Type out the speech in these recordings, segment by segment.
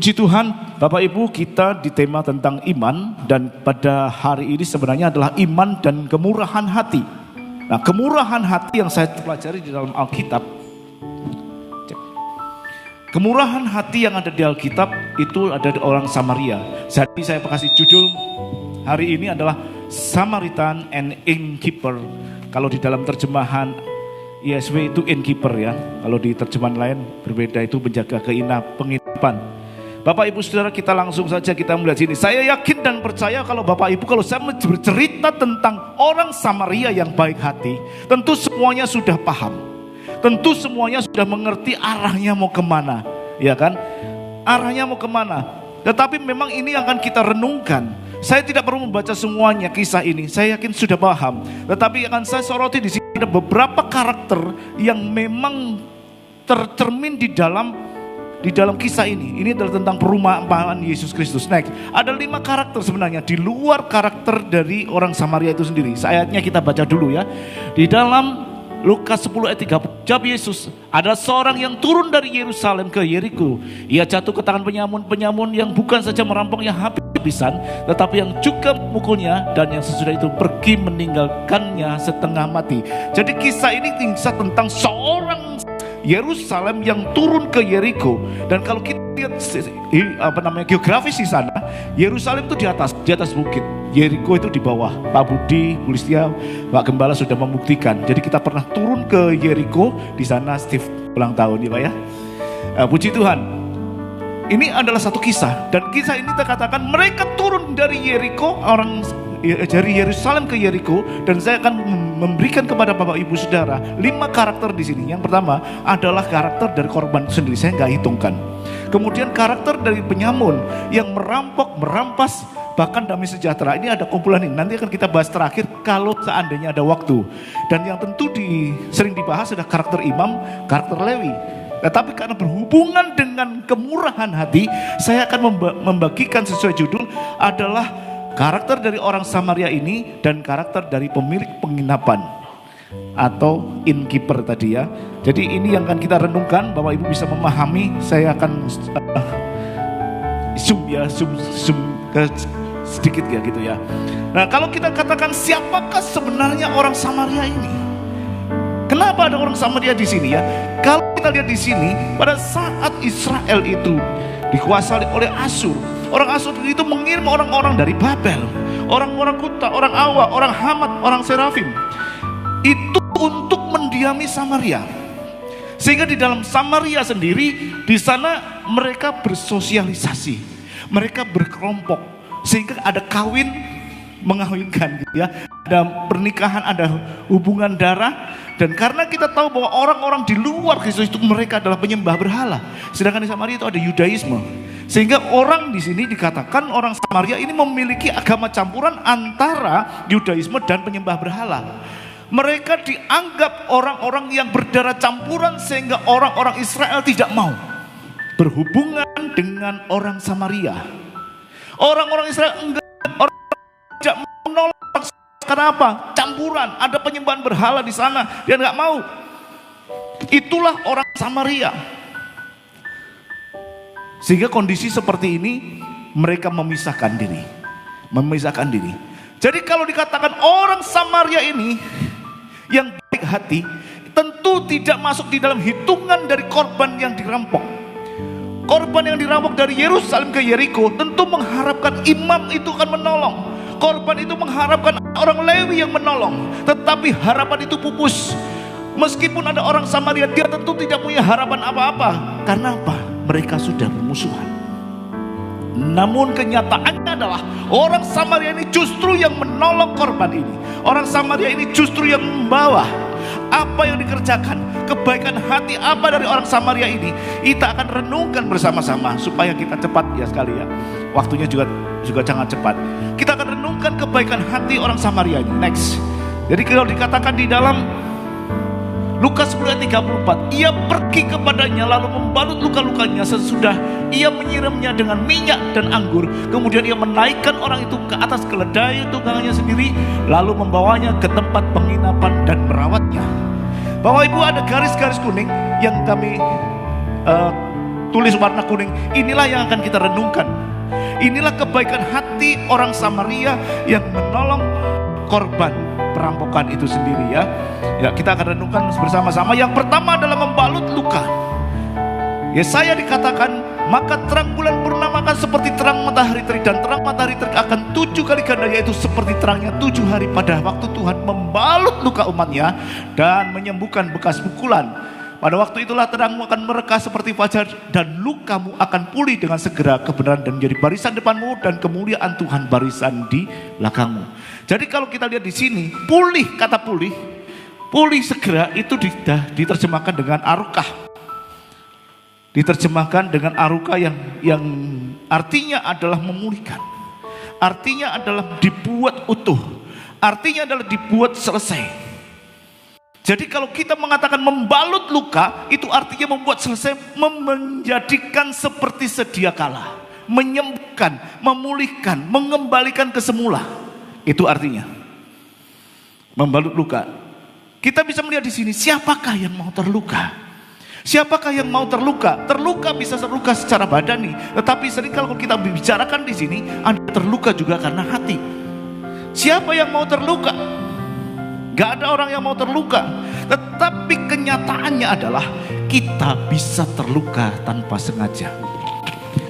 Puji Tuhan, Bapak Ibu, kita di tema tentang iman, dan pada hari ini sebenarnya adalah iman dan kemurahan hati. Nah, kemurahan hati yang saya pelajari di dalam Alkitab, kemurahan hati yang ada di Alkitab itu ada di orang Samaria. Jadi saya kasih judul hari ini adalah Samaritan and Innkeeper. Kalau di dalam terjemahan ISW itu innkeeper ya. Kalau di terjemahan lain berbeda, itu penjaga penginapan. Bapak Ibu Saudara, kita langsung saja kita melihat sini. Saya yakin dan percaya kalau Bapak Ibu, kalau saya bercerita tentang orang Samaria yang baik hati, tentu semuanya sudah paham. Tentu semuanya sudah mengerti arahnya mau kemana, ya kan? Arahnya mau kemana. Tetapi memang ini yang akan kita renungkan. Saya tidak perlu membaca semuanya kisah ini, saya yakin sudah paham. Tetapi akan saya soroti di sini ada beberapa karakter yang memang tercermin di dalam kisah ini. Ini adalah tentang perumpamaan Yesus Kristus. Next, ada 5 karakter sebenarnya di luar karakter dari orang Samaria itu sendiri. Ayatnya kita baca dulu ya. Di dalam Lukas 10 ayat 30, jawab Yesus, ada seorang yang turun dari Yerusalem ke Yeriko. Ia jatuh ke tangan penyamun yang bukan saja merampoknya habis-habisan, tetapi yang juga memukulnya, dan yang sesudah itu pergi meninggalkannya setengah mati. Jadi kisah ini kisah tentang seorang Yerusalem yang turun ke Yeriko. Dan kalau kita lihat geografis di sana, Yerusalem itu di atas bukit, Yeriko itu di bawah. Pak Budi, Bu Listia, Pak Gembala sudah membuktikan. Jadi kita pernah turun ke Yeriko, di sana Steve ulang tahun ya Pak ya. Puji Tuhan. Ini adalah satu kisah, dan kisah ini terkatakan mereka turun dari Yeriko, dari Yerusalem ke Yeriko, dan saya akan memberikan kepada Bapak Ibu Saudara 5 karakter di sini. Yang pertama adalah karakter dari korban sendiri, saya nggak hitungkan. Kemudian karakter dari penyamun yang merampok, merampas, bahkan damai sejahtera. Ini ada kumpulan ini, nanti akan kita bahas terakhir kalau seandainya ada waktu. Dan yang tentu sering dibahas adalah karakter imam, karakter Lewi. Tetapi karena berhubungan dengan kemurahan hati, saya akan membagikan sesuai judul adalah karakter dari orang Samaria ini dan karakter dari pemilik penginapan atau innkeeper tadi ya. Jadi ini yang akan kita renungkan, Bapak Ibu bisa memahami. Saya akan zoom ke sedikit ya gitu ya. Nah, kalau kita katakan siapakah sebenarnya orang Samaria ini? Kenapa ada orang Samaria di sini ya? Kalau kita lihat di sini, pada saat Israel itu dikuasai oleh Asyur, orang Asyur itu mengirim orang-orang dari Babel, orang-orang Kuta, orang Awa, orang Hamat, orang Serafim, itu untuk mendiami Samaria. Sehingga di dalam Samaria sendiri, di sana mereka bersosialisasi, mereka berkelompok, sehingga ada kawin mengawinkan gitu ya, ada pernikahan, ada hubungan darah. Dan karena kita tahu bahwa orang-orang di luar Kristus itu mereka adalah penyembah berhala, sedangkan di Samaria itu ada Yudaisme. Sehingga orang di sini dikatakan orang Samaria ini memiliki agama campuran antara Yudaisme dan penyembah berhala. Mereka dianggap orang-orang yang berdarah campuran, sehingga orang-orang Israel tidak mau berhubungan dengan orang Samaria. Orang-orang Israel enggak, orang tidak menolak. Kenapa? Campuran, ada penyembahan berhala di sana, dia nggak mau. Itulah orang Samaria. Sehingga kondisi seperti ini mereka memisahkan diri. Jadi kalau dikatakan orang Samaria ini yang baik hati, tentu tidak masuk di dalam hitungan dari korban yang dirampok. Korban yang dirampok dari Yerusalem ke Yeriko tentu mengharapkan imam itu akan menolong. Korban itu mengharapkan orang Lewi yang menolong, tetapi harapan itu pupus. Meskipun ada orang Samaria, dia tentu tidak punya harapan apa-apa. Karena apa? Mereka sudah bermusuhan. Namun kenyataannya adalah orang Samaria ini justru yang menolong korban ini. Orang Samaria ini justru yang membawa apa yang dikerjakan, kebaikan hati apa dari orang Samaria ini. Kita akan renungkan bersama-sama supaya kita cepat ya sekali ya. Waktunya juga jangan cepat. Kita akan renungkan kebaikan hati orang Samaria ini. Next. Jadi kalau dikatakan di dalam Lukas 10 ayat 34, ia pergi kepadanya lalu membalut luka-lukanya, sesudah ia menyiramnya dengan minyak dan anggur. Kemudian ia menaikkan orang itu ke atas keledai tunggangannya sendiri, lalu membawanya ke tempat penginapan dan merawatnya. Bapak Ibu, ada garis-garis kuning yang kami tulis warna kuning. Inilah yang akan kita renungkan. Inilah kebaikan hati orang Samaria yang menolong korban perampokan itu sendiri ya. Ya, kita akan renungkan bersama-sama. Yang pertama adalah membalut luka. Yesaya dikatakan, maka terang bulan purnama akan seperti terang matahari terik, dan terang matahari terik akan 7 kali ganda, yaitu seperti terangnya 7 hari pada waktu Tuhan membalut luka umatnya dan menyembuhkan bekas pukulan. Pada waktu itulah terangmu akan mereka seperti fajar, dan lukamu akan pulih dengan segera. Kebenaran dan menjadi barisan depanmu, dan kemuliaan Tuhan barisan di belakangmu. Jadi kalau kita lihat di sini, pulih, kata pulih segera itu diterjemahkan dengan arukah. Diterjemahkan dengan aruka yang artinya adalah memulihkan. Artinya adalah dibuat utuh. Artinya adalah dibuat selesai. Jadi kalau kita mengatakan membalut luka, itu artinya membuat selesai, menjadikan seperti sedia kala, menyembuhkan, memulihkan, mengembalikan ke semula. Itu artinya membalut luka. Kita bisa melihat di sini, siapakah yang mau terluka? Siapakah yang mau terluka? Terluka bisa terluka secara badani, tetapi sering kalau kita bicarakan di sini, Anda terluka juga karena hati. Siapa yang mau terluka? Gak ada orang yang mau terluka. Tetapi kenyataannya adalah kita bisa terluka tanpa sengaja.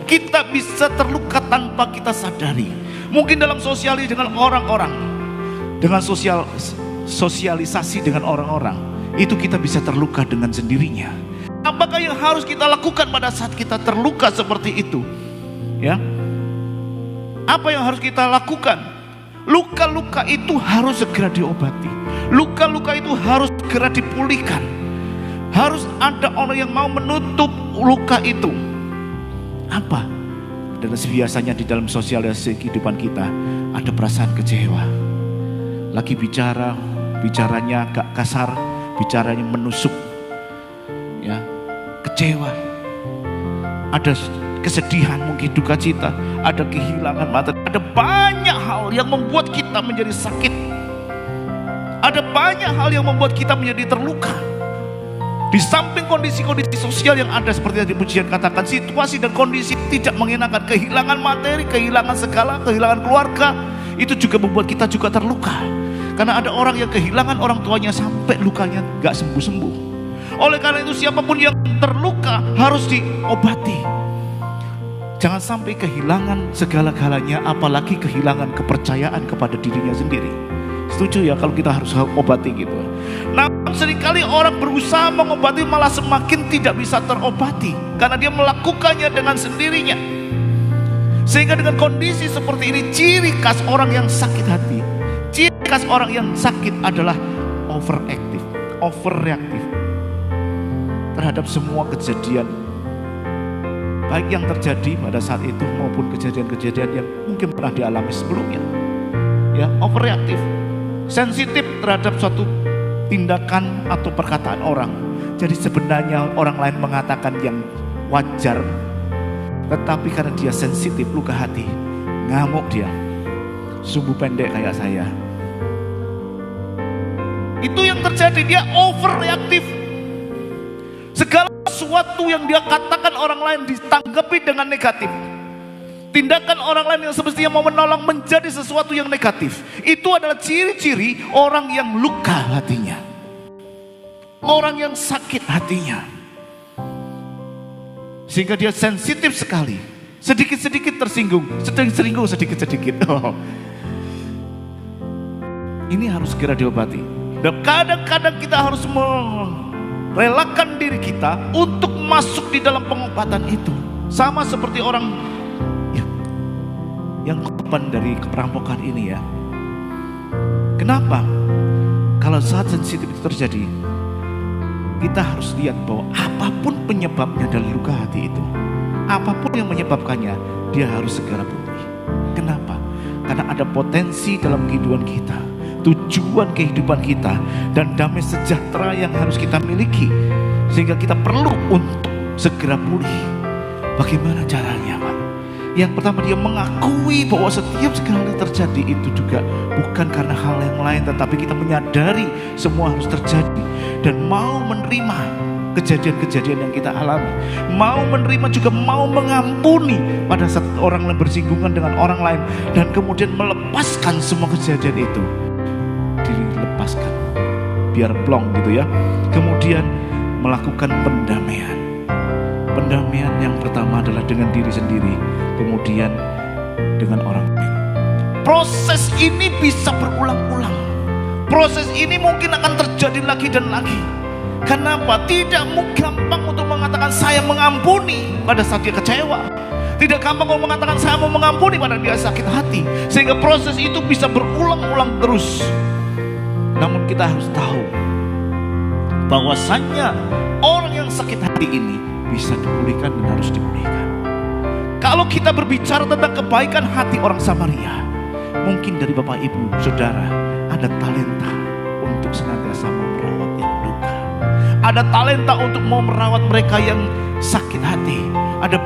Kita bisa terluka tanpa kita sadari. Mungkin dalam sosialisasi dengan orang-orang, dengan sosialisasi dengan orang-orang, itu kita bisa terluka dengan sendirinya. Apakah yang harus kita lakukan pada saat kita terluka seperti itu? Ya, apa yang harus kita lakukan? Luka-luka itu harus segera diobati. Luka-luka itu harus segera dipulihkan. Harus ada orang yang mau menutup luka itu. Apa? Dan biasanya di dalam sosialisasi kehidupan kita ada perasaan kecewa. Lagi bicaranya agak kasar, bicaranya menusuk. Ya, kecewa, ada kesedihan, mungkin duka cita, ada kehilangan mata, ada banyak hal yang membuat kita menjadi sakit, ada banyak hal yang membuat kita menjadi terluka. Di samping kondisi-kondisi sosial yang ada seperti yang pujian katakan, situasi dan kondisi tidak mengenakan, kehilangan materi, kehilangan segala, kehilangan keluarga, itu juga membuat kita juga terluka. Karena ada orang yang kehilangan orang tuanya sampai lukanya gak sembuh-sembuh. Oleh karena itu siapapun yang terluka harus diobati. Jangan sampai kehilangan segala-galanya, apalagi kehilangan kepercayaan kepada dirinya sendiri. Setuju ya kalau kita harus obati gitu. Namun seringkali orang berusaha mengobati malah semakin tidak bisa terobati, karena dia melakukannya dengan sendirinya. Sehingga dengan kondisi seperti ini, ciri khas orang yang sakit hati, ciri khas orang yang sakit adalah overactive, overreactive terhadap semua kejadian, baik yang terjadi pada saat itu maupun kejadian-kejadian yang mungkin pernah dialami sebelumnya. Ya, overreaktif, sensitif terhadap suatu tindakan atau perkataan orang. Jadi sebenarnya orang lain mengatakan yang wajar, tetapi karena dia sensitif, luka hati, ngamuk dia, sumbu pendek kayak saya. Itu yang terjadi, dia overreaktif. Segala sesuatu yang dia katakan orang lain ditanggapi dengan negatif. Tindakan orang lain yang semestinya mau menolong menjadi sesuatu yang negatif. Itu adalah ciri-ciri orang yang luka hatinya, orang yang sakit hatinya. Sehingga dia sensitif sekali, sedikit-sedikit tersinggung, sedikit-sedikit. Ini harus segera diobati. Dan kadang-kadang kita harus relakan diri kita untuk masuk di dalam pengobatan itu. Sama seperti orang yang korban dari perampokan ini ya. Kenapa? Kalau saat sensitif itu terjadi, kita harus lihat bahwa apapun penyebabnya dari luka hati itu, apapun yang menyebabkannya, dia harus segera pulih. Kenapa? Karena ada potensi dalam kehidupan kita, tujuan kehidupan kita, dan damai sejahtera yang harus kita miliki, sehingga kita perlu untuk segera pulih. Bagaimana caranya, Pak? Yang pertama, dia mengakui bahwa setiap segala yang terjadi itu juga bukan karena hal yang lain, tetapi kita menyadari semua harus terjadi dan mau menerima kejadian-kejadian yang kita alami. Mau menerima juga mau mengampuni pada saat orang lain bersinggungan dengan orang lain. Dan kemudian melepaskan semua kejadian itu. Dilepaskan. Biar plong gitu ya. Kemudian melakukan pendamaian. Pendamaian yang pertama adalah dengan diri sendiri. Kemudian dengan orang lain. Proses ini bisa berulang-ulang. Proses ini mungkin akan terjadi lagi dan lagi. Kenapa? Tidak gampang untuk mengatakan saya mengampuni pada saat dia kecewa. Tidak gampang untuk mengatakan saya mau mengampuni pada dia sakit hati. Sehingga proses itu bisa berulang-ulang terus. Namun kita harus tahu bahwasannya orang yang sakit hati ini bisa dipulihkan dan harus dipulihkan. Kalau kita berbicara tentang kebaikan hati orang Samaria, mungkin dari Bapak Ibu Saudara ada talenta untuk senantiasa merawat yang luka. Ada talenta untuk mau merawat mereka yang sakit hati. Ada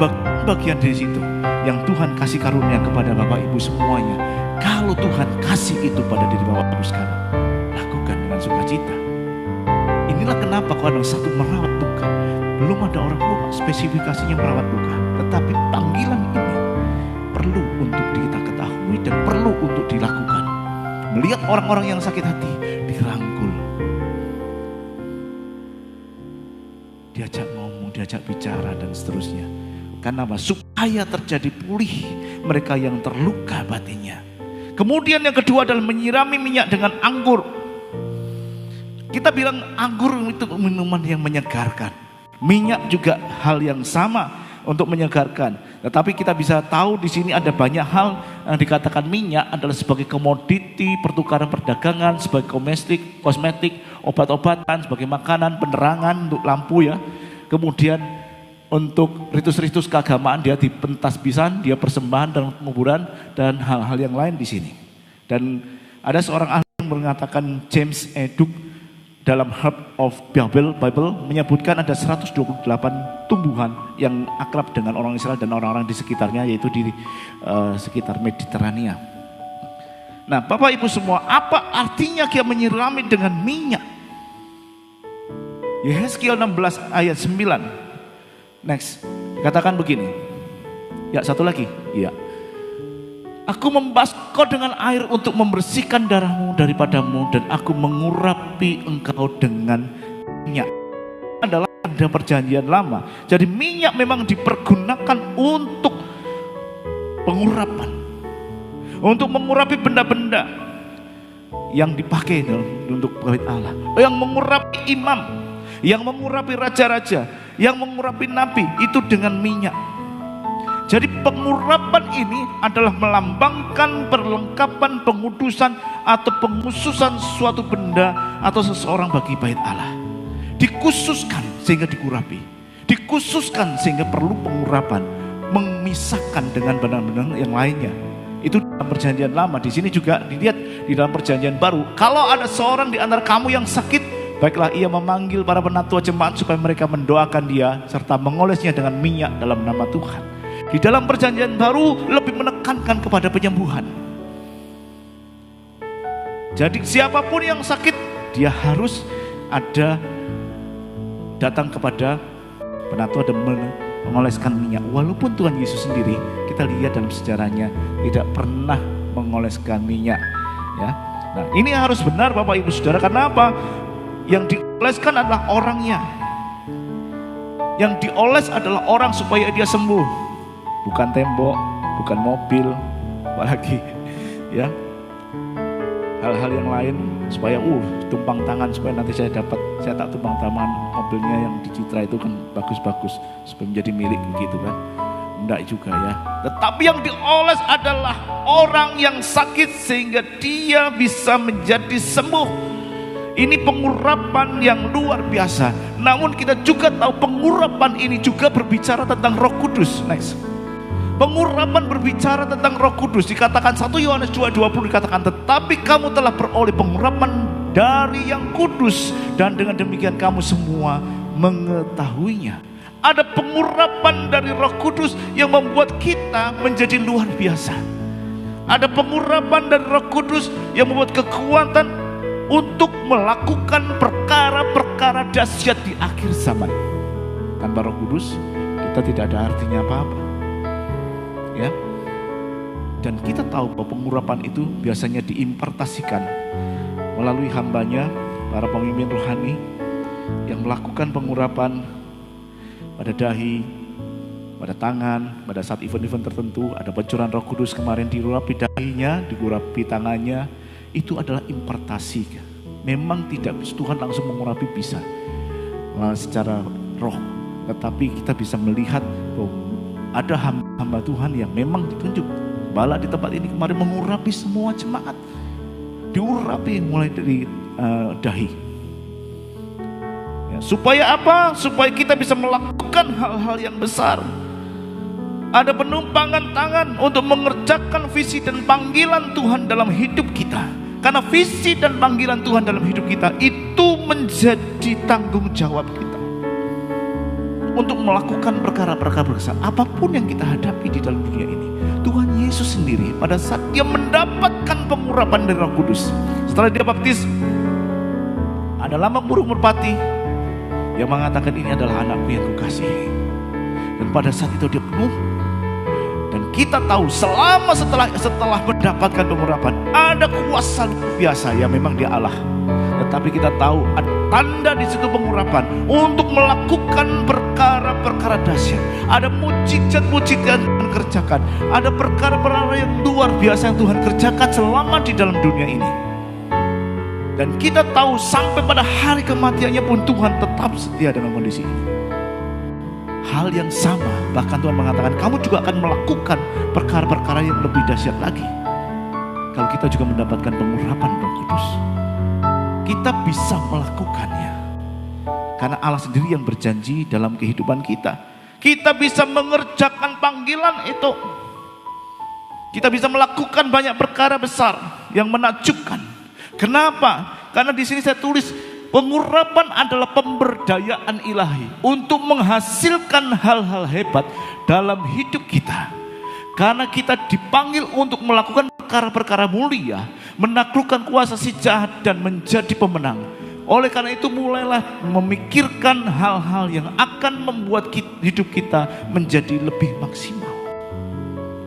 bagian dari situ yang Tuhan kasih karunia kepada Bapak Ibu semuanya. Kalau Tuhan kasih itu pada diri Bapak Ibu sekarang, lakukan dengan sukacita. Inilah kenapa kalau ada satu merawat luka. Belum ada orang luka spesifikasinya merawat luka. Tetapi panggilan ini perlu untuk kita ketahui dan perlu untuk dilakukan. Melihat orang-orang yang sakit hati dirangkul, diajak ngomong, diajak bicara dan seterusnya. Karena apa? Supaya terjadi pulih mereka yang terluka batinnya. Kemudian yang kedua adalah menyirami minyak dengan anggur. Kita bilang anggur itu minuman yang menyegarkan. Minyak juga hal yang sama untuk menyegarkan. Tetapi kita bisa tahu di sini ada banyak hal yang dikatakan minyak adalah sebagai komoditi, pertukaran perdagangan, sebagai kosmetik, obat-obatan, sebagai makanan, penerangan untuk lampu ya. Kemudian untuk ritus-ritus keagamaan dia dipentas pisan, dia persembahan dan penguburan dan hal-hal yang lain di sini. Dan ada seorang ahli yang mengatakan, James E. Duke dalam Heart of Bible menyebutkan ada 128 tumbuhan yang akrab dengan orang Israel dan orang-orang di sekitarnya, yaitu di sekitar Mediterania. Nah, Bapak Ibu semua, apa artinya dia menyirami dengan minyak? Yehezkiel 16 ayat 9. Next, katakan begini. Ya, satu lagi. Ya. Aku membasuh kau dengan air untuk membersihkan darahmu daripadamu, dan aku mengurapi engkau dengan minyak. Adalah tanda perjanjian lama. Jadi minyak memang dipergunakan untuk pengurapan, untuk mengurapi benda-benda yang dipakai untuk bait Allah, yang mengurapi imam, yang mengurapi raja-raja, yang mengurapi nabi, itu dengan minyak. Jadi pengurapan ini adalah melambangkan perlengkapan, pengudusan atau pengususan suatu benda atau seseorang bagi bait Allah. Dikhususkan sehingga diurapi, dikhususkan sehingga perlu pengurapan, memisahkan dengan benda-benda yang lainnya. Itu dalam perjanjian lama. Di sini juga dilihat di dalam perjanjian baru. Kalau ada seorang di antara kamu yang sakit, baiklah ia memanggil para penatua jemaat supaya mereka mendoakan dia serta mengolesnya dengan minyak dalam nama Tuhan. Di dalam perjanjian baru lebih menekankan kepada penyembuhan. Jadi siapapun yang sakit, dia harus ada datang kepada penatua dan mengoleskan minyak. Walaupun Tuhan Yesus sendiri, kita lihat dalam sejarahnya, tidak pernah mengoleskan minyak. Ya, nah ini harus benar Bapak Ibu Saudara. Karena apa? Yang dioleskan adalah orangnya. Yang dioles adalah orang supaya dia sembuh. Bukan tembok, bukan mobil, apalagi ya hal-hal yang lain supaya tumpang tangan supaya nanti saya tak tumpang tangan mobilnya yang dicitra itu kan bagus-bagus supaya menjadi milik begitu kan. Enggak juga ya. Tetapi yang dioles adalah orang yang sakit sehingga dia bisa menjadi sembuh. Ini pengurapan yang luar biasa. Namun kita juga tahu pengurapan ini juga berbicara tentang Roh Kudus. Next. Pengurapan berbicara tentang Roh Kudus. Dikatakan 1 Yohanes 2:20 dikatakan, tetapi kamu telah beroleh pengurapan dari yang kudus, dan dengan demikian kamu semua mengetahuinya. Ada pengurapan dari Roh Kudus yang membuat kita menjadi luar biasa. Ada pengurapan dari Roh Kudus yang membuat kekuatan untuk melakukan perkara-perkara dahsyat di akhir zaman. Tanpa Roh Kudus kita tidak ada artinya apa-apa. Ya. Dan kita tahu bahwa pengurapan itu biasanya diimpartasikan melalui hambanya, para pemimpin rohani yang melakukan pengurapan pada dahi, pada tangan, pada saat event-event tertentu. Ada pencurahan Roh Kudus kemarin, diurapi dahinya, diurapi tangannya. Itu adalah impartasi. Memang tidak Tuhan langsung mengurapi bisa secara roh, tetapi kita bisa melihat bahwa ada hamba Tuhan yang memang ditunjuk. Bala di tempat ini kemarin mengurapi semua jemaat, diurapi mulai dari dahi. Ya, supaya apa? Supaya kita bisa melakukan hal-hal yang besar. Ada penumpangan tangan untuk mengerjakan visi dan panggilan Tuhan dalam hidup kita. Karena visi dan panggilan Tuhan dalam hidup kita itu menjadi tanggung jawab kita untuk melakukan perkara-perkara besar apapun yang kita hadapi di dalam dunia ini. Tuhan Yesus sendiri pada saat dia mendapatkan pengurapan dari Roh Kudus, setelah dia baptis, ada lambang burung merpati yang mengatakan ini adalah anakku yang kukasihi. Dan pada saat itu dia penuh. Dan kita tahu selama setelah mendapatkan pengurapan ada kuasa luar biasa, ya memang dia Allah. Tetapi kita tahu ada tanda di situ pengurapan untuk melakukan perkara-perkara dahsyat. Ada mujizat-mujizat yang Tuhan kerjakan. Ada perkara-perkara yang luar biasa yang Tuhan kerjakan selama di dalam dunia ini. Dan kita tahu sampai pada hari kematiannya pun Tuhan tetap setia dengan kondisi ini. Hal yang sama, bahkan Tuhan mengatakan kamu juga akan melakukan perkara-perkara yang lebih dahsyat lagi kalau kita juga mendapatkan pengurapan Roh Kudus. Kita bisa melakukannya karena Allah sendiri yang berjanji dalam kehidupan kita. Kita bisa mengerjakan panggilan itu. Kita bisa melakukan banyak perkara besar yang menakjubkan. Kenapa? Karena di sini saya tulis pengurapan adalah pemberdayaan ilahi untuk menghasilkan hal-hal hebat dalam hidup kita. Karena kita dipanggil untuk melakukan perkara-perkara mulia, menaklukkan kuasa si jahat dan menjadi pemenang. Oleh karena itu mulailah memikirkan hal-hal yang akan membuat hidup kita menjadi lebih maksimal.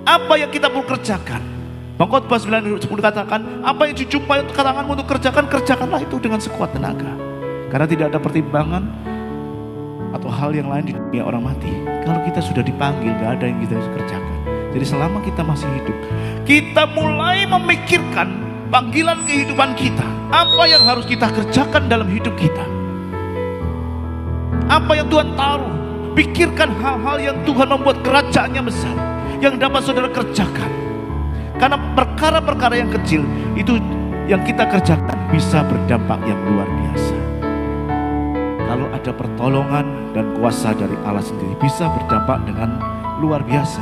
Apa yang kita perlu kerjakan? Pengkhotbah 9:10 katakan, apa yang dijumpai untuk tanganmu untuk kerjakan, kerjakanlah itu dengan sekuat tenaga. Karena tidak ada pertimbangan atau hal yang lain di dunia orang mati. Kalau kita sudah dipanggil, gak ada yang kita bisa kerjakan. Jadi selama kita masih hidup, kita mulai memikirkan panggilan kehidupan kita. Apa yang harus kita kerjakan dalam hidup kita? Apa yang Tuhan taruh? Pikirkan hal-hal yang Tuhan membuat kerajaannya besar, yang dapat saudara kerjakan. Karena perkara-perkara yang kecil itu yang kita kerjakan bisa berdampak yang luar biasa. Kalau ada pertolongan dan kuasa dari Allah sendiri bisa berdampak dengan luar biasa.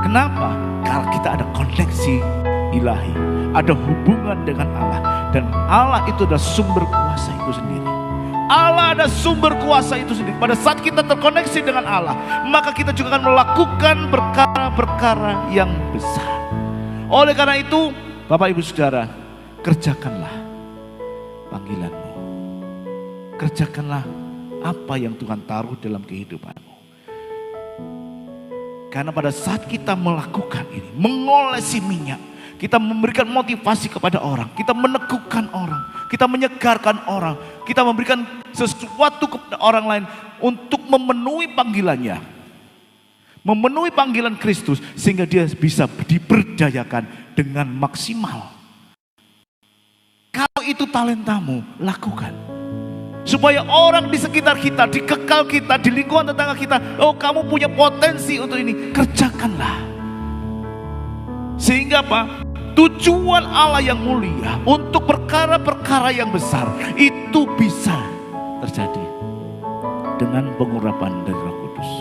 Kenapa? Karena kita ada koneksi ilahi, ada hubungan dengan Allah, dan Allah itu adalah sumber kuasa itu sendiri. Allah ada sumber kuasa itu sendiri. Pada saat kita terkoneksi dengan Allah, maka kita juga akan melakukan perkara-perkara yang besar. Oleh karena itu, Bapak Ibu Saudara, kerjakanlah panggilanmu. Kerjakanlah apa yang Tuhan taruh dalam kehidupanmu. Karena pada saat kita melakukan ini, mengolesi minyak, kita memberikan motivasi kepada orang, kita meneguhkan orang, kita menyegarkan orang, kita memberikan sesuatu kepada orang lain untuk memenuhi panggilannya, memenuhi panggilan Kristus, sehingga dia bisa diberdayakan dengan maksimal. Kalau itu talentamu, lakukan. Supaya orang di sekitar kita, di kekal kita, di lingkungan tetangga kita, oh kamu punya potensi untuk ini, kerjakanlah. Sehingga apa? Tujuan Allah yang mulia untuk perkara-perkara yang besar itu bisa terjadi dengan pengurapan dari Roh Kudus.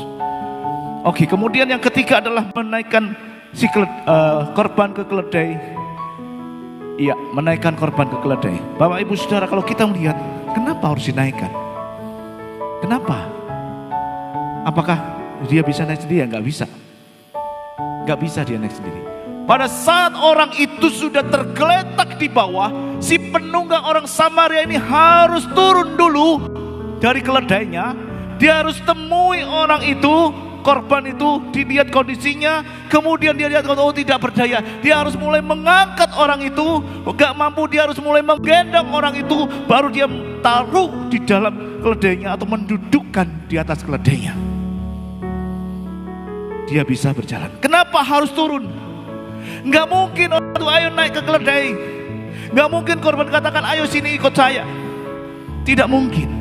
Oke, kemudian yang ketiga adalah menaikkan korban ke keledai. Iya, menaikkan korban ke keledai. Bapak Ibu Saudara, kalau kita melihat, kenapa harus dinaikkan? Kenapa? Apakah dia bisa naik sendiri? Enggak bisa. Enggak bisa dia naik sendiri. Pada saat orang itu sudah tergeletak di bawah, si penunggang orang Samaria ini harus turun dulu dari keledainya. Dia harus temui orang itu, korban itu, dilihat kondisinya, kemudian dia lihat oh tidak berdaya. Dia harus mulai mengangkat orang itu, gak mampu dia harus mulai menggendong orang itu, baru dia taruh di dalam keledainya atau mendudukkan di atas keledainya. Dia bisa berjalan. Kenapa harus turun? Gak mungkin orang itu ayo naik ke keledai. Gak mungkin korban katakan ayo sini ikut saya. Tidak mungkin.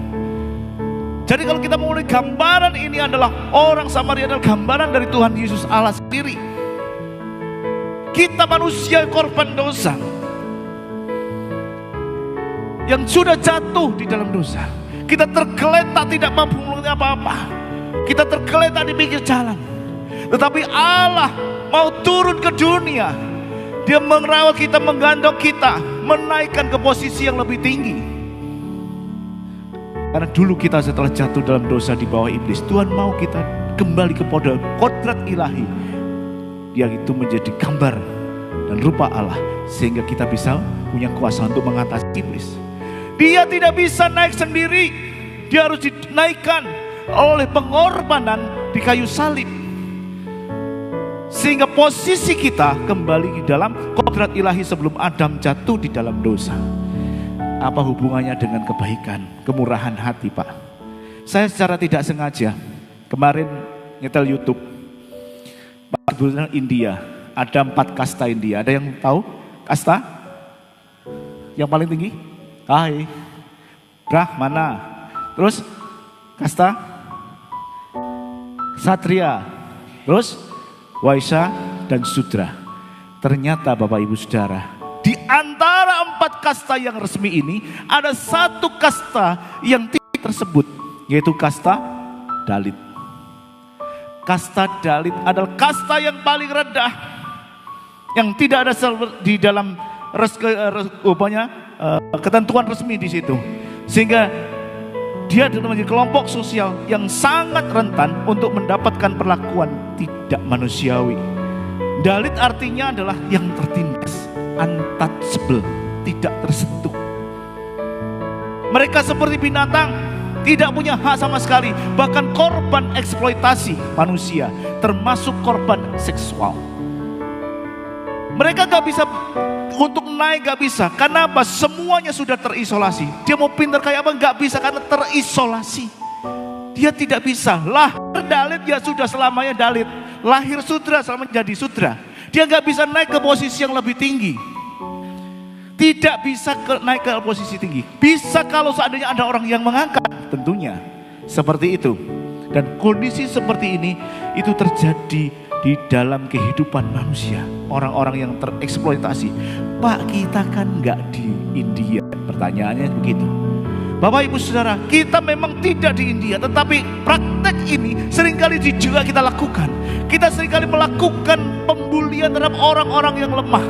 Jadi kalau kita mulai gambaran ini adalah orang Samaria adalah gambaran dari Tuhan Yesus Allah sendiri. Kita manusia korban dosa yang sudah jatuh di dalam dosa. Kita tergeletak tidak mampu melakukan apa-apa. Kita tergeletak di pinggir jalan. Tetapi Allah mau turun ke dunia. Dia merawat kita, menggandong kita, menaikkan ke posisi yang lebih tinggi. Karena dulu kita setelah jatuh dalam dosa di bawah iblis, Tuhan mau kita kembali kepada kodrat ilahi. Dia itu menjadi gambar dan rupa Allah, sehingga kita bisa punya kuasa untuk mengatasi iblis. Dia tidak bisa naik sendiri, dia harus dinaikkan oleh pengorbanan di kayu salib. Sehingga posisi kita kembali di dalam kodrat ilahi sebelum Adam jatuh di dalam dosa. Apa hubungannya dengan kebaikan, kemurahan hati, Pak? Saya secara tidak sengaja kemarin nyetel YouTube Pak sebenarnya India, ada 4 kasta India. Ada yang tahu kasta? Yang paling tinggi? Hai, Brahmana. Terus kasta? Satria. Terus Waisya dan Sudra. Ternyata Bapak Ibu Saudara, di antara 4 kasta yang resmi ini ada 1 kasta yang tidak tersebut, yaitu kasta Dalit. Kasta Dalit adalah kasta yang paling rendah, yang tidak ada di dalam ketentuan resmi di situ, sehingga dia adalah menjadi kelompok sosial yang sangat rentan untuk mendapatkan perlakuan tidak manusiawi. Dalit artinya adalah yang tertindas, untouchable, tidak tersentuh. Mereka seperti binatang, tidak punya hak sama sekali, bahkan korban eksploitasi manusia, termasuk korban seksual. Mereka gak bisa untuk naik, gak bisa. Karena apa? Semuanya sudah terisolasi. Dia mau pintar kayak apa? Gak bisa karena terisolasi. Dia tidak bisa. Lahir Dalit ya sudah selamanya Dalit. Lahir Sudra selamanya jadi Sudra. Dia gak bisa naik ke posisi yang lebih tinggi. Tidak bisa naik ke posisi tinggi. Bisa kalau seandainya ada orang yang mengangkat. Tentunya seperti itu. Dan kondisi seperti ini itu terjadi di dalam kehidupan manusia. Orang-orang yang tereksploitasi. Pak, kita kan gak di India. Pertanyaannya begitu. Bapak Ibu Saudara, kita memang tidak di India, tetapi praktek ini seringkali juga kita lakukan. Kita seringkali melakukan pembulian terhadap orang-orang yang lemah.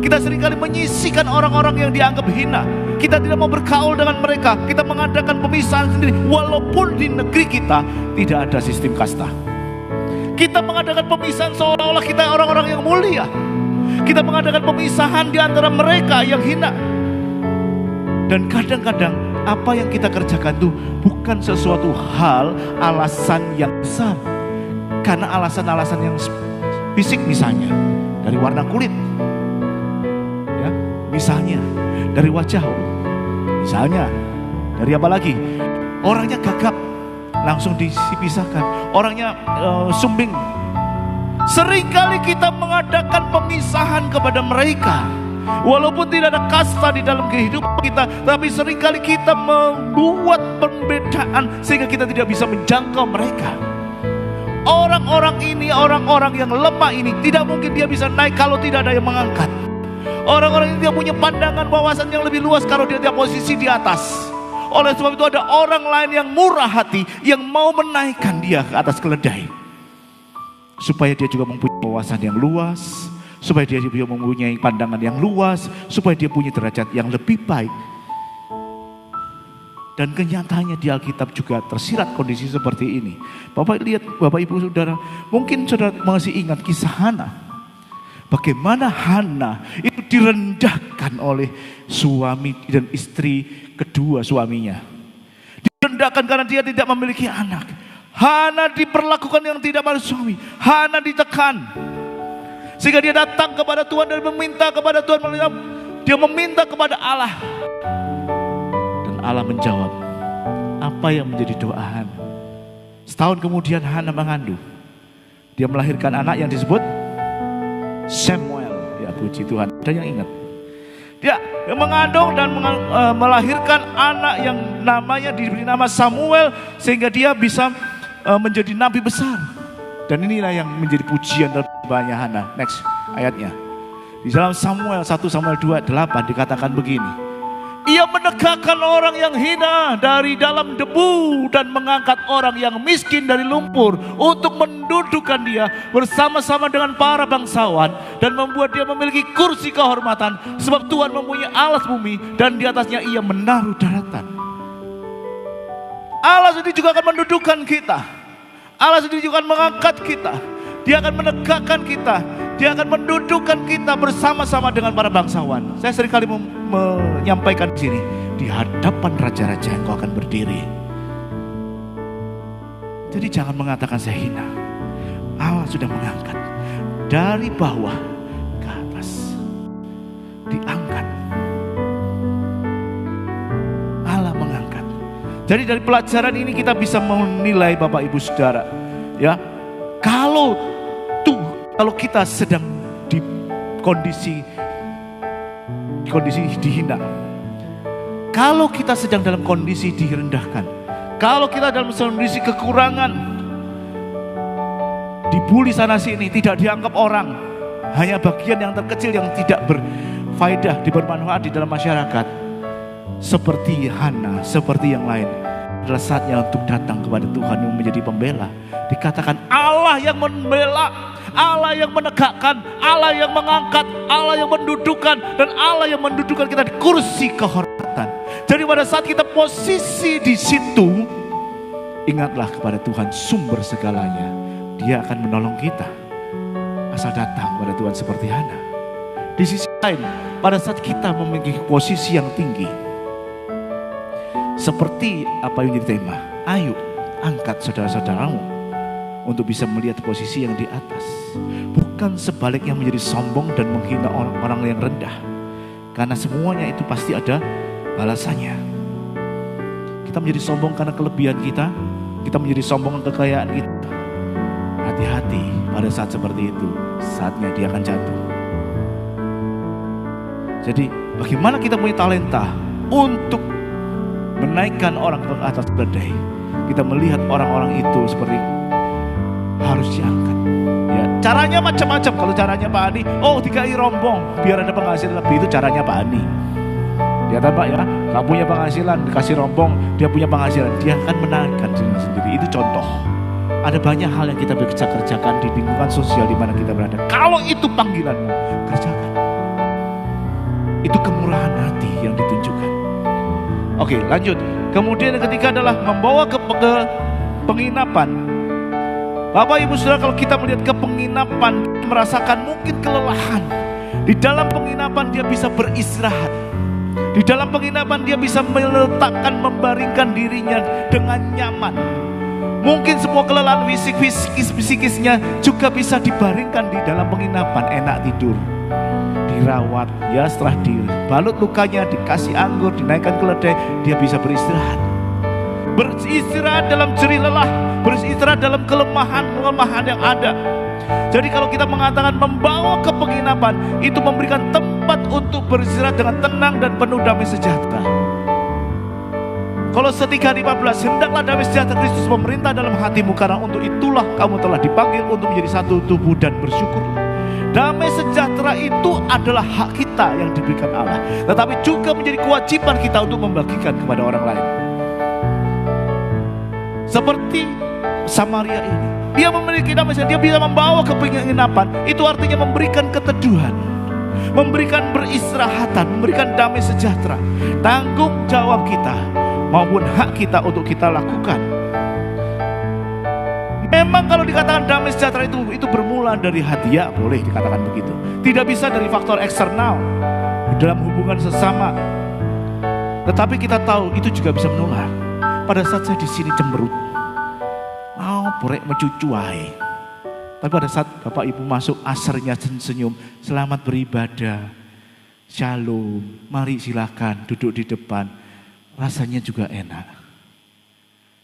Kita seringkali menyisihkan orang-orang yang dianggap hina. Kita tidak mau bergaul dengan mereka. Kita mengadakan pemisahan sendiri. Walaupun di negeri kita tidak ada sistem kasta. Kita mengadakan pemisahan seolah-olah kita orang-orang yang mulia. Kita mengadakan pemisahan di antara mereka yang hina. Dan kadang-kadang apa yang kita kerjakan itu bukan sesuatu hal alasan yang besar. Karena alasan-alasan yang fisik misalnya. Dari warna kulit. Ya, misalnya. Dari wajah. Misalnya. Dari apa lagi? Orangnya gagap. Langsung dipisahkan. Orangnya sumbing. Seringkali kita mengadakan pemisahan kepada mereka. Walaupun tidak ada kasta di dalam kehidupan kita, tapi seringkali kita membuat perbedaan sehingga kita tidak bisa menjangkau mereka. Orang-orang ini, orang-orang yang lemah ini, tidak mungkin dia bisa naik kalau tidak ada yang mengangkat. Orang-orang ini tidak punya pandangan wawasan yang lebih luas kalau dia tidak posisi di atas. Oleh sebab itu ada orang lain yang murah hati yang mau menaikkan dia ke atas keledai. Supaya dia juga mempunyai wawasan yang luas, supaya dia juga mempunyai pandangan yang luas, supaya dia punya derajat yang lebih baik. Dan kenyataannya di Alkitab juga tersirat kondisi seperti ini. Bapak lihat, Bapak Ibu Saudara, mungkin Saudara masih ingat kisah Hana. Bagaimana Hana itu direndahkan oleh suami dan istri kedua suaminya. Direndahkan karena dia tidak memiliki anak. Hana diperlakukan yang tidak manusiawi. Hana ditekan. Sehingga dia datang kepada Tuhan dan meminta kepada Tuhan. Dia meminta kepada Allah. Dan Allah menjawab apa yang menjadi doa Hana. Setahun kemudian Hana mengandung. Dia melahirkan anak yang disebut Samuel. Ya puji Tuhan. Ada yang ingat? Dia mengandung dan melahirkan anak yang namanya diberi nama Samuel. Sehingga dia bisa menjadi nabi besar. Dan inilah yang menjadi pujian dalam doanya Hana. Next ayatnya. Di dalam Samuel 1 Samuel 2:8 dikatakan begini. Ia menegakkan orang yang hina dari dalam debu dan mengangkat orang yang miskin dari lumpur untuk mendudukkan dia bersama-sama dengan para bangsawan dan membuat dia memiliki kursi kehormatan sebab Tuhan mempunyai alas bumi dan di atasnya ia menaruh daratan. Allah sendiri juga akan mendudukkan kita. Allah sendiri juga akan mengangkat kita. Dia akan menegakkan kita. Dia akan mendudukkan kita bersama-sama dengan para bangsawan. Saya seringkali menyampaikan di sini, di hadapan raja-raja engkau akan berdiri. Jadi jangan mengatakan saya hina. Allah sudah mengangkat dari bawah ke atas. Diangkat. Allah mengangkat. Jadi dari pelajaran ini kita bisa menilai Bapak Ibu Saudara, ya. Kalau kita sedang di kondisi dihina, kalau kita sedang dalam kondisi direndahkan, kalau kita dalam kondisi kekurangan, dibully sana sini, tidak dianggap orang, hanya bagian yang terkecil yang tidak berfaedah, bermanfaat di dalam masyarakat, seperti Hana, seperti yang lain, adalah saatnya untuk datang kepada Tuhan yang menjadi pembela. Dikatakan Allah yang membela, Allah yang menegakkan, Allah yang mengangkat, Allah yang mendudukkan, dan Allah yang mendudukkan kita di kursi kehormatan. Jadi pada saat kita posisi di situ, ingatlah kepada Tuhan sumber segalanya. Dia akan menolong kita. Asal datang pada Tuhan seperti Hana. Di sisi lain, pada saat kita memiliki posisi yang tinggi, seperti apa yang jadi tema, ayo angkat saudara-saudaramu untuk bisa melihat posisi yang di atas. Bukan sebaliknya menjadi sombong dan menghina orang-orang yang rendah. Karena semuanya itu pasti ada balasannya. Kita menjadi sombong karena kelebihan kita. Kita menjadi sombong karena kekayaan kita. Hati-hati pada saat seperti itu. Saatnya dia akan jatuh. Jadi bagaimana kita punya talenta untuk menaikkan orang ke atas keledai. Kita melihat orang-orang itu seperti harus diangkat. Ya, caranya macam-macam. Kalau caranya Pak Ani, dikai rombong biar ada penghasilan lebih, itu caranya Pak Ani. Dia Pak ya, kamu punya penghasilan, dikasih rombong, dia punya penghasilan, dia akan menaikkan dirinya sendiri. Itu contoh. Ada banyak hal yang kita bisa kerjakan di lingkungan sosial di mana kita berada. Kalau itu panggilanmu, kerjakan. Itu kemurahan hati yang ditunjukkan. Oke, lanjut. Kemudian yang ketiga adalah membawa ke penginapan. Bapak Ibu Saudara, kalau kita melihat ke penginapan, merasakan mungkin kelelahan. Di dalam penginapan dia bisa beristirahat. Di dalam penginapan dia bisa meletakkan, membaringkan dirinya dengan nyaman. Mungkin semua kelelahan psikisnya juga bisa dibaringkan di dalam penginapan. Enak tidur, dirawat, ya setelah dibalut lukanya, dikasih anggur, dinaikkan keledai, dia bisa beristirahat. Beristirahat dalam jerih lelah, beristirahat dalam kelemahan yang ada. Jadi kalau kita mengatakan membawa ke penginapan, itu memberikan tempat untuk beristirahat dengan tenang dan penuh damai sejahtera. Kolose 3:15, hendaklah damai sejahtera Kristus memerintah dalam hatimu, karena untuk itulah kamu telah dipanggil untuk menjadi satu tubuh dan bersyukur. Damai sejahtera itu adalah hak kita yang diberikan Allah, tetapi juga menjadi kewajiban kita untuk membagikan kepada orang lain. Seperti Samaria ini, dia memiliki damai sejahtera, dia bisa membawa ke penginapan. Itu artinya memberikan keteduhan, memberikan beristirahatan, memberikan damai sejahtera. Tanggung jawab kita maupun hak kita untuk kita lakukan. Memang kalau dikatakan damai sejahtera itu bermula dari hati, ya boleh dikatakan begitu. Tidak bisa dari faktor eksternal dalam hubungan sesama. Tetapi kita tahu itu juga bisa menular. Pada saat saya di sini cemberut, borek mencucu wae. Tapi pada saat Bapak Ibu masuk asarnya senyum, selamat beribadah, shalom, mari silakan duduk di depan, rasanya juga enak.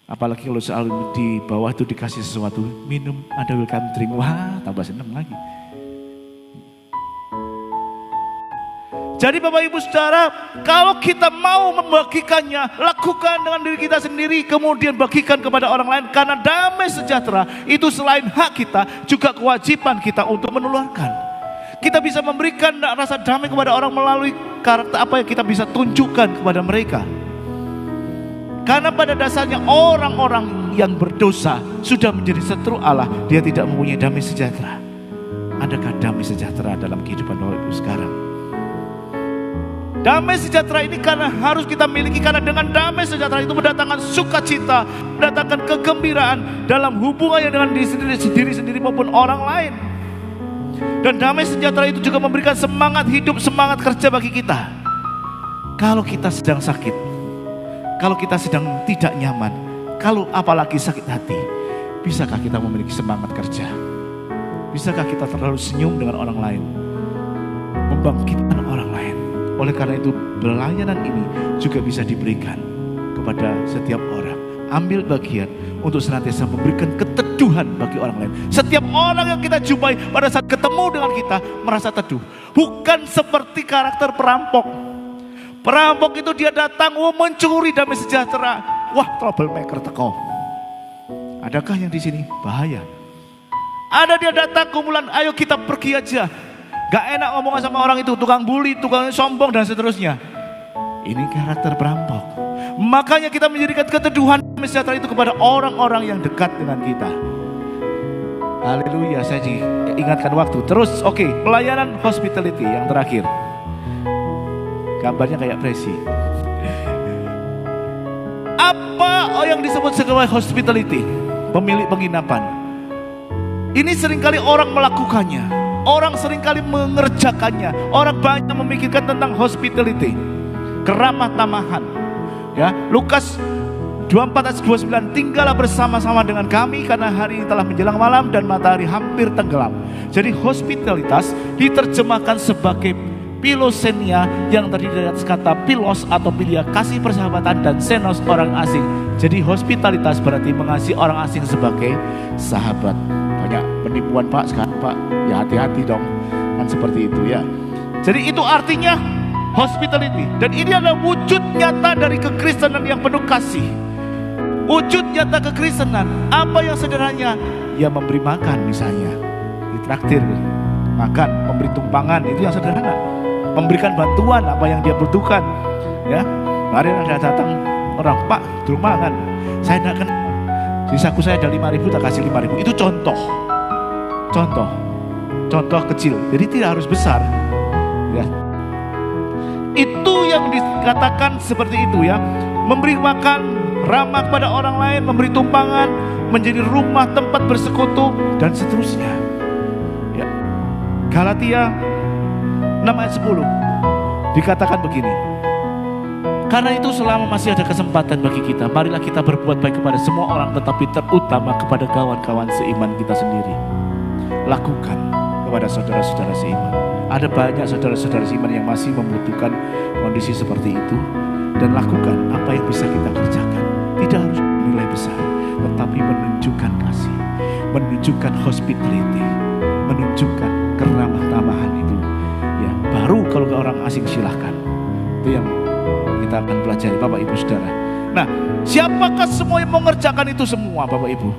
Apalagi kalau selalu di bawah itu dikasih sesuatu, minum, ada welcome drink, wah tambah senang lagi. Jadi Bapak Ibu Saudara, kalau kita mau membagikannya, lakukan dengan diri kita sendiri, kemudian bagikan kepada orang lain. Karena damai sejahtera itu selain hak kita, juga kewajiban kita untuk menularkan. Kita bisa memberikan rasa damai kepada orang melalui karakter apa yang kita bisa tunjukkan kepada mereka. Karena pada dasarnya orang-orang yang berdosa sudah menjadi setru Allah, dia tidak mempunyai damai sejahtera. Adakah damai sejahtera dalam kehidupan Bapak Ibu sekarang? Damai sejahtera ini karena harus kita miliki, karena dengan damai sejahtera itu mendatangkan sukacita, mendatangkan kegembiraan dalam hubungannya dengan diri sendiri maupun orang lain. Dan damai sejahtera itu juga memberikan semangat hidup, semangat kerja bagi kita. Kalau kita sedang sakit, kalau kita sedang tidak nyaman, kalau apalagi sakit hati, bisakah kita memiliki semangat kerja? Bisakah kita terlalu senyum dengan orang lain, membangkitkan orang lain? Oleh karena itu pelayanan ini juga bisa diberikan kepada setiap orang. Ambil bagian untuk senantiasa memberikan keteduhan bagi orang lain. Setiap orang yang kita jumpai pada saat ketemu dengan kita merasa teduh. Bukan seperti karakter perampok. Perampok itu dia datang mencuri damai sejahtera. Wah, troublemaker teko. Adakah yang di sini? Bahaya. Ada dia datang kumpulan, ayo kita pergi aja. Gak enak ngomong sama orang itu, tukang bully, tukang sombong dan seterusnya. Ini karakter perampok. Makanya kita menjadikan keteduhan damai sejahtera itu kepada orang-orang yang dekat dengan kita. Haleluya, saya diingatkan waktu. Terus oke, pelayanan hospitality yang terakhir. Gambarnya kayak Presi. Apa yang disebut sebagai hospitality? Pemilik penginapan. Ini seringkali orang melakukannya. Orang seringkali mengerjakannya. Orang banyak memikirkan tentang hospitality, keramah tamahan. Ya, Lukas 24 ayat 29, tinggallah bersama-sama dengan kami karena hari ini telah menjelang malam dan matahari hampir tenggelam. Jadi hospitalitas diterjemahkan sebagai Pilosenia yang terdiri dari atas kata pilos atau pilia, kasih persahabatan, dan senos, orang asing. Jadi hospitalitas berarti mengasihi orang asing sebagai sahabat. Banyak penipuan Pak sekarang Pak, ya hati-hati dong, kan seperti itu ya. Jadi itu artinya hospitality, dan ini adalah wujud nyata dari kekristenan yang penuh kasih. Wujud nyata kekristenan, apa yang sederhananya? Ya memberi makan misalnya, ditraktir makan, memberi tumpangan, itu yang sederhana. Memberikan bantuan apa yang dia butuhkan. Ya, kemarin ada datang orang, Pak, di rumah kan, saya tidak kenal, di saku saya ada 5.000, tak kasih 5.000. Itu contoh kecil. Jadi tidak harus besar. Ya, itu yang dikatakan seperti itu ya, memberi makan, ramah kepada orang lain, memberi tumpangan, menjadi rumah tempat bersekutu dan seterusnya. Ya. Galatia 6 ayat 10 dikatakan begini. Karena itu selama masih ada kesempatan bagi kita, marilah kita berbuat baik kepada semua orang, tetapi terutama kepada kawan-kawan seiman kita sendiri. Lakukan kepada saudara-saudara seiman. Ada banyak saudara-saudara seiman yang masih membutuhkan kondisi seperti itu. Dan lakukan apa yang bisa kita kerjakan. Tidak harus nilai besar, tetapi menunjukkan kasih, menunjukkan hospitality, menunjukkan keramah tamahan itu. Ya, baru kalau ke orang asing silahkan. Itu yang kita akan pelajari Bapak Ibu Saudara. Nah, siapakah semua yang mengerjakan itu semua Bapak Ibu?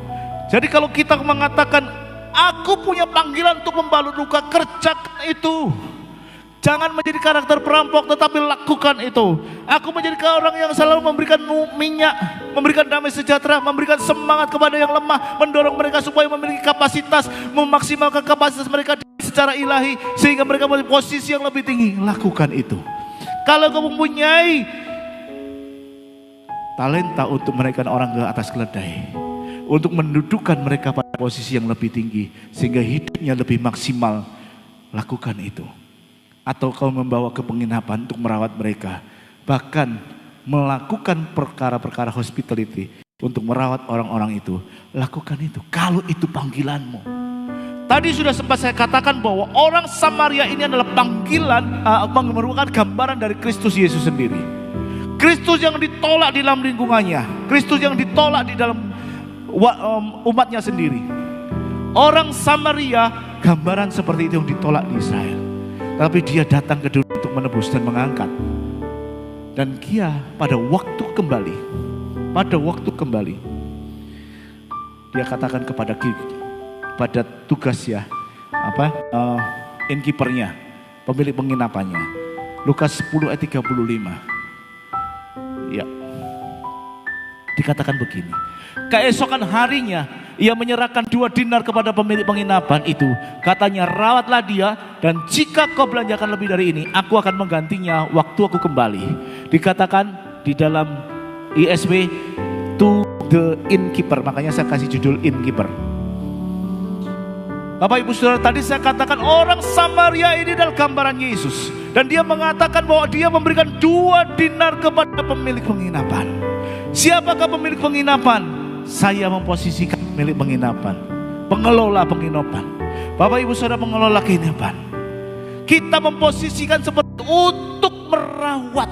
Jadi kalau kita mengatakan aku punya panggilan untuk membalut luka, kerjakan itu. Jangan menjadi karakter perampok, tetapi lakukan itu. Aku menjadi orang yang selalu memberikan minyak, memberikan damai sejahtera, memberikan semangat kepada yang lemah, mendorong mereka supaya memiliki kapasitas, memaksimalkan kapasitas mereka secara ilahi, sehingga mereka memiliki posisi yang lebih tinggi. Lakukan itu. Kalau kamu mempunyai talenta untuk menaikkan orang ke atas keledai, untuk mendudukan mereka pada posisi yang lebih tinggi sehingga hidupnya lebih maksimal, lakukan itu. Atau kau membawa ke penginapan untuk merawat mereka, bahkan melakukan perkara-perkara hospitality untuk merawat orang-orang itu, lakukan itu kalau itu panggilanmu. Tadi sudah sempat saya katakan bahwa orang Samaria ini adalah panggilan, merupakan gambaran dari Kristus Yesus sendiri. Kristus yang ditolak di dalam lingkungannya, Kristus yang ditolak di dalam umatnya sendiri. Orang Samaria gambaran seperti itu yang ditolak di Israel. Tapi dia datang ke dunia untuk menebus dan mengangkat. Dan dia pada waktu kembali, dia katakan kepada tugas ya, innkeepernya, pemilik penginapannya. Lukas 10 ayat 35. Ya. Dikatakan begini. Keesokan harinya ia menyerahkan 2 dinar kepada pemilik penginapan itu. Katanya, rawatlah dia, dan jika kau belanjakan lebih dari ini, aku akan menggantinya waktu aku kembali. Dikatakan di dalam ISW, to the innkeeper. Makanya saya kasih judul innkeeper. Bapak Ibu Saudara, tadi saya katakan orang Samaria ini adalah gambaran Yesus. Dan dia mengatakan bahwa dia memberikan 2 dinar kepada pemilik penginapan. Siapakah pemilik penginapan? Saya memposisikan milik penginapan, pengelola penginapan. Bapak Ibu Saudara, pengelola penginapan, kita memposisikan seperti untuk merawat,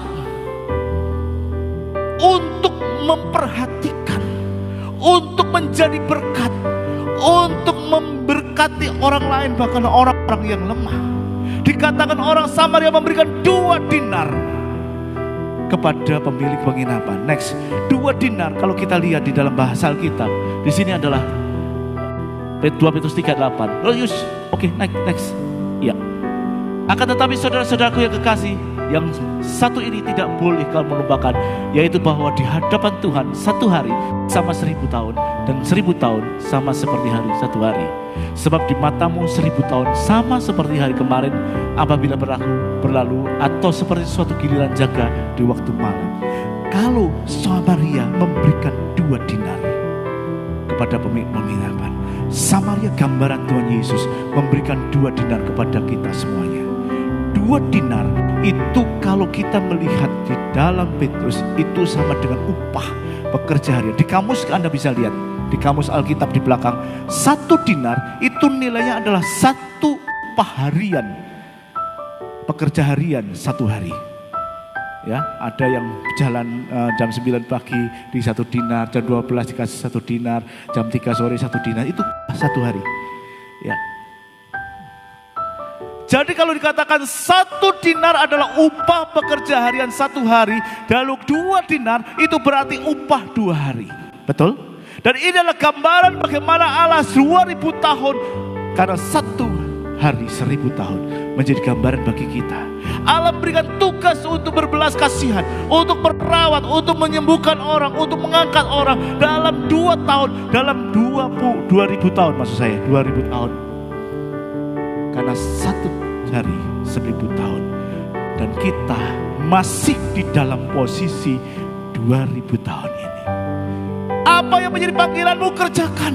untuk memperhatikan, untuk menjadi berkat, untuk memberkati orang lain, bahkan orang-orang yang lemah. Dikatakan orang Samaria memberikan 2 dinar kepada pemilik penginapan. Next, 2 dinar kalau kita lihat di dalam bahasa Alkitab, di sini adalah 2 Petrus 3:8. Oke, next. Ya. Akan tetapi saudara-saudaraku yang kekasih, yang satu ini tidak boleh kamu lupakan, yaitu bahwa di hadapan Tuhan 1 hari sama 1000 tahun, dan 1000 tahun sama seperti hari 1 hari. Sebab di matamu 1000 tahun sama seperti hari kemarin apabila berlalu, atau seperti suatu giliran jaga di waktu malam. Kalau Samaria memberikan 2 dinar kepada pemilik penginapan, Samaria gambaran Tuhan Yesus memberikan 2 dinar kepada kita semuanya. 2 dinar itu kalau kita melihat di dalam Petrus itu sama dengan upah pekerja harian. Di kamus Anda bisa lihat, di kamus Alkitab di belakang, 1 dinar itu nilainya adalah 1 upah harian, pekerja harian 1 hari. Ya, ada yang jalan jam 9 pagi di 1 dinar, jam 12 dikasih 1 dinar, jam 3 sore 1 dinar, itu 1 hari. Ya. Jadi kalau dikatakan 1 dinar adalah upah pekerja harian 1 hari, lalu 2 dinar itu berarti upah 2 hari. Betul? Dan ini adalah gambaran bagaimana Allah 2000 tahun, karena 1 hari 1000 tahun menjadi gambaran bagi kita. Allah berikan tugas untuk berbelas kasihan, untuk merawat, untuk menyembuhkan orang, untuk mengangkat orang dalam 2 tahun, dalam 2000 tahun maksud saya, 2000 tahun. Karena 1 hari 1000 tahun. Dan kita masih di dalam posisi 2000 tahun ini. Apa yang menjadi panggilanmu, kerjakan.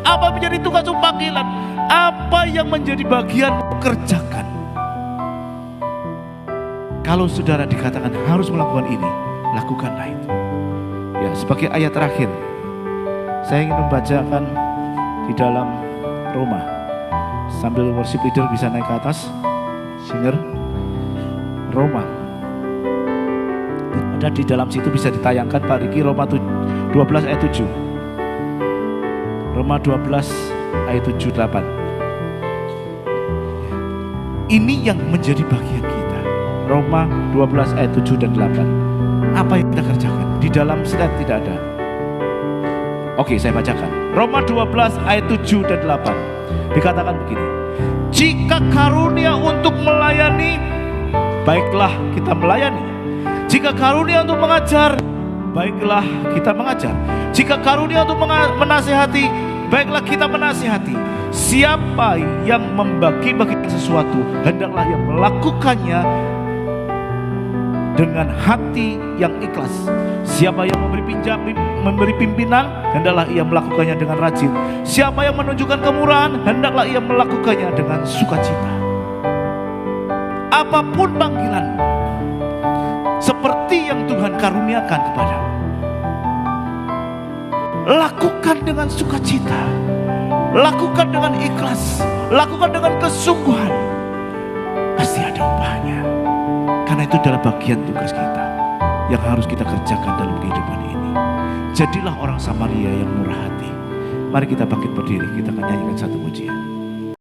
Apa yang menjadi tugasmu, panggilan. Apa yang menjadi bagianmu, kerjakan. Kalau saudara dikatakan harus melakukan ini, lakukanlah itu. Ya, sebagai ayat terakhir, saya ingin membacakan di dalam Roma. Sambil worship leader bisa naik ke atas, singer. Roma. Ada di dalam situ, bisa ditayangkan Pak Riki, Roma 12 ayat 7. Roma 12 ayat 7-8. Ini yang menjadi bagian kita. Roma 12 ayat 7 dan 8. Apa yang kita kerjakan? Di dalam slide tidak ada. Oke, saya bacakan. Roma 12 ayat 7 dan 8. Dikatakan begini. Jika karunia untuk melayani, baiklah kita melayani. Jika karunia untuk mengajar, baiklah kita mengajar. Jika karunia untuk menasihati, baiklah kita menasihati. Siapa yang membagi-bagikan sesuatu, hendaklah yang melakukannya dengan hati yang ikhlas. Siapa yang memberi pimpinan, hendaklah ia melakukannya dengan rajin. Siapa yang menunjukkan kemurahan, hendaklah ia melakukannya dengan sukacita. Apapun panggilan, seperti yang Tuhan karuniakan kepadamu, lakukan dengan sukacita, lakukan dengan ikhlas, lakukan dengan kesungguhan. Pasti ada upahnya. Karena itu adalah bagian tugas kita yang harus kita kerjakan dalam kehidupan ini. Jadilah orang Samaria yang murah hati. Mari kita bangkit berdiri, kita akan nyanyikan satu pujian.